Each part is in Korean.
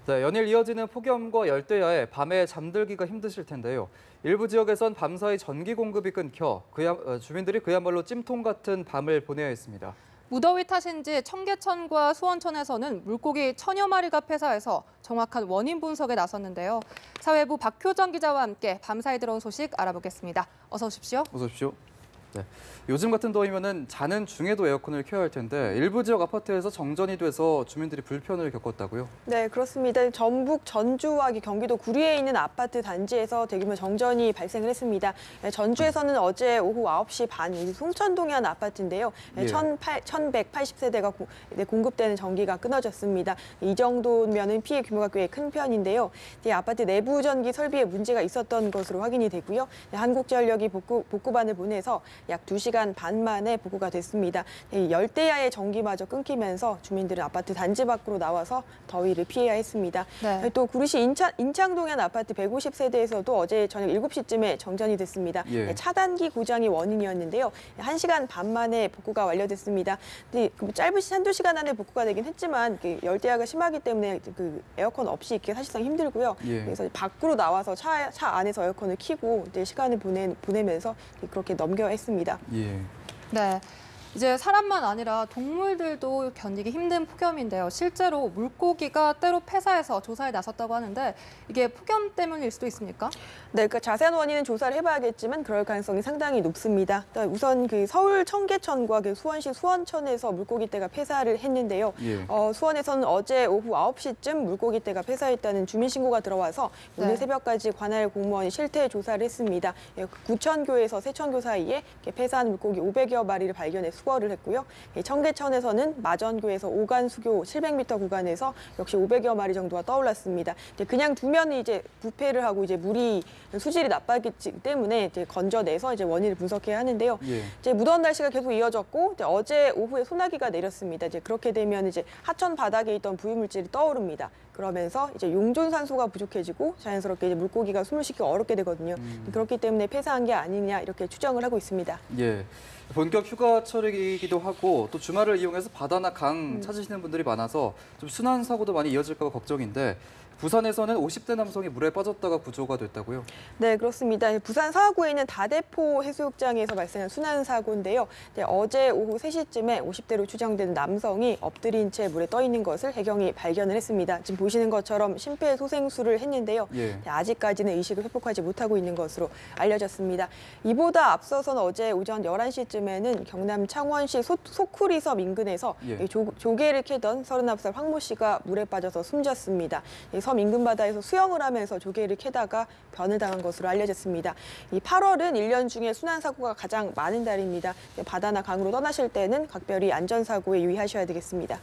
네, 연일 이어지는 폭염과 열대야에 밤에 잠들기가 힘드실 텐데요. 일부 지역에선 밤사이 전기 공급이 끊겨 주민들이 그야말로 찜통 같은 밤을 보내야 했습니다. 무더위 탓인지 청계천과 수원천에서는 물고기 천여 마리가 폐사해서 정확한 원인 분석에 나섰는데요. 사회부 박효정 기자와 함께 밤사이 들어온 소식 알아보겠습니다. 어서 오십시오. 어서 오십시오. 네, 요즘 같은 더위면은 자는 중에도 에어컨을 켜야 할 텐데 일부 지역 아파트에서 정전이 돼서 주민들이 불편을 겪었다고요? 네, 그렇습니다. 전북 전주와 경기도 구리에 있는 아파트 단지에서 대규모 정전이 발생을 했습니다. 전주에서는 어제 오후 9시 반 송천동의 한 아파트인데요. 예. 1180세대가 공급되는 전기가 끊어졌습니다. 이 정도면은 피해 규모가 꽤 큰 편인데요. 이 아파트 내부 전기 설비에 문제가 있었던 것으로 확인이 되고요. 한국전력이 복구반을 보내서 약 2시간 반 만에 복구가 됐습니다. 열대야의 전기마저 끊기면서 주민들은 아파트 단지 밖으로 나와서 더위를 피해야 했습니다. 네. 또 구리시 인창동의 한 아파트 150세대에서도 어제 저녁 7시쯤에 정전이 됐습니다. 예. 차단기 고장이 원인이었는데요. 1시간 반 만에 복구가 완료됐습니다. 근데 짧은 한두 시간 안에 복구가 되긴 했지만 열대야가 심하기 때문에 에어컨 없이 있기 사실상 힘들고요. 예. 그래서 밖으로 나와서 차 안에서 에어컨을 켜고 시간을 보내면서 그렇게 넘겨야 했습니다. 예. 네. 이제 사람만 아니라 동물들도 견디기 힘든 폭염인데요. 실제로 물고기가 때로 폐사해서 조사에 나섰다고 하는데 이게 폭염 때문일 수도 있습니까? 네, 자세한 원인은 조사를 해봐야겠지만 그럴 가능성이 상당히 높습니다. 우선 서울 청계천과 수원시 수원천에서 물고기떼가 폐사를 했는데요. 예. 수원에서는 어제 오후 9시쯤 물고기떼가 폐사했다는 주민신고가 들어와서 오늘 네. 새벽까지 관할 공무원이 실태 조사를 했습니다. 구천교에서 세천교 사이에 폐사한 물고기 500여 마리를 발견해 수거를 했고요. 청계천에서는 마전교에서 오간수교 700m 구간에서 역시 500여 마리 정도가 떠올랐습니다. 그냥 두면 이제 부패를 하고 물이 수질이 나빠졌기 때문에 건져내서 원인을 분석해야 하는데요. 예. 무더운 날씨가 계속 이어졌고 어제 오후에 소나기가 내렸습니다. 그렇게 되면 하천 바닥에 있던 부유물질이 떠오릅니다. 그러면서 용존산소가 부족해지고 자연스럽게 물고기가 숨을 쉬기 어렵게 되거든요. 그렇기 때문에 폐사한 게 아니냐 이렇게 추정을 하고 있습니다. 예. 본격 휴가철이기도 하고 또 주말을 이용해서 바다나 강 찾으시는 분들이 많아서 좀 순환 사고도 많이 이어질까 봐 걱정인데 부산에서는 50대 남성이 물에 빠졌다가 구조가 됐다고요? 네, 그렇습니다. 부산 사하구에 있는 다대포 해수욕장에서 발생한 순환사고인데요. 어제 오후 3시쯤에 50대로 추정되는 남성이 엎드린 채 물에 떠 있는 것을 해경이 발견을 했습니다. 지금 보시는 것처럼 심폐소생술을 했는데요. 예. 아직까지는 의식을 회복하지 못하고 있는 것으로 알려졌습니다. 이보다 앞서서는 어제 오전 11시쯤에는 경남 창원시 소쿠리섬 인근에서 예. 조개를 캐던 39살 황모 씨가 물에 빠져서 숨졌습니다. 섬 인근 바다에서 수영을 하면서 조개를 캐다가 변을 당한 것으로 알려졌습니다. 이 8월은 1년 중에 순환사고가 가장 많은 달입니다. 바다나 강으로 떠나실 때는 각별히 안전사고에 유의하셔야 되겠습니다.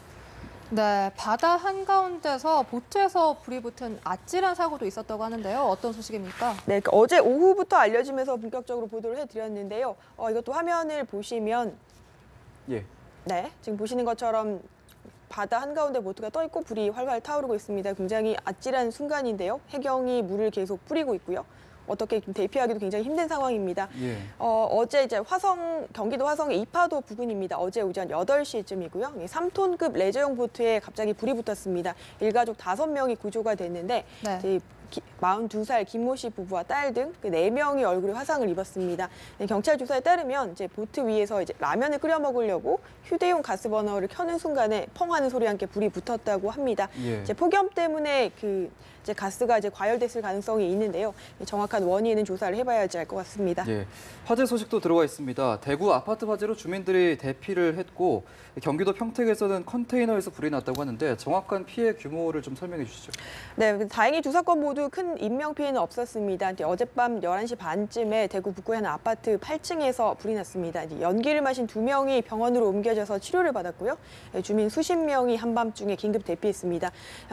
네, 바다 한가운데서 보트에서 불이 붙은 아찔한 사고도 있었다고 하는데요. 어떤 소식입니까? 네, 어제 오후부터 알려지면서 본격적으로 보도를 해드렸는데요. 이것도 화면을 보시면 예. 네, 지금 보시는 것처럼 바다 한가운데 보트가 떠 있고 불이 활활 타오르고 있습니다. 굉장히 아찔한 순간인데요. 해경이 물을 계속 뿌리고 있고요. 어떻게 대피하기도 굉장히 힘든 상황입니다. 예. 어제 경기도 화성의 이파도 부근입니다. 어제 오전 8시쯤이고요. 3톤급 레저용 보트에 갑자기 불이 붙었습니다. 일가족 5명이 구조가 됐는데 네. 42살 김모 씨 부부와 딸 등 4명이 얼굴에 화상을 입었습니다. 경찰 조사에 따르면 보트 위에서 라면을 끓여 먹으려고 휴대용 가스버너를 켜는 순간에 펑 하는 소리와 함께 불이 붙었다고 합니다. 예. 폭염 때문에 가스가 과열됐을 가능성이 있는데요. 정확한 원인은 조사를 해봐야지 알 것 같습니다. 예. 화재 소식도 들어와 있습니다. 대구 아파트 화재로 주민들이 대피를 했고 경기도 평택에서는 컨테이너에서 불이 났다고 하는데 정확한 피해 규모를 좀 설명해 주시죠. 네, 다행히 두 사건 모두 큰 인명피해는 없었습니다. 어젯밤 11시 반쯤에 대구 북구의 한 아파트 8층에서 불이 났습니다. 연기를 마신 2명이 병원으로 옮겨져서 치료를 받았고요. 주민 수십 명이 한밤중에 긴급 대피했습니다.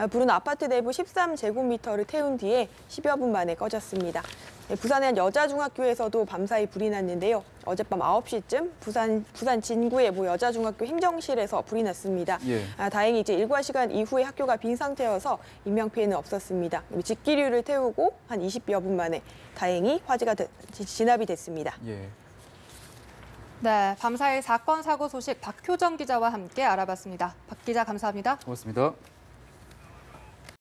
불은 아파트 내부 13제곱미터를 태운 뒤에 10여 분 만에 꺼졌습니다. 부산의 한 여자중학교에서도 밤사이 불이 났는데요. 어젯밤 9시쯤 부산 진구의 모 여자중학교 행정실에서 불이 났습니다. 예. 다행히 일과 시간 이후에 학교가 빈 상태여서 인명피해는 없었습니다. 직기류를 태우고 한 20여 분 만에 다행히 화재가 진압이 됐습니다. 예. 네, 밤사이 사건 사고 소식 박효정 기자와 함께 알아봤습니다. 박 기자 감사합니다. 고맙습니다.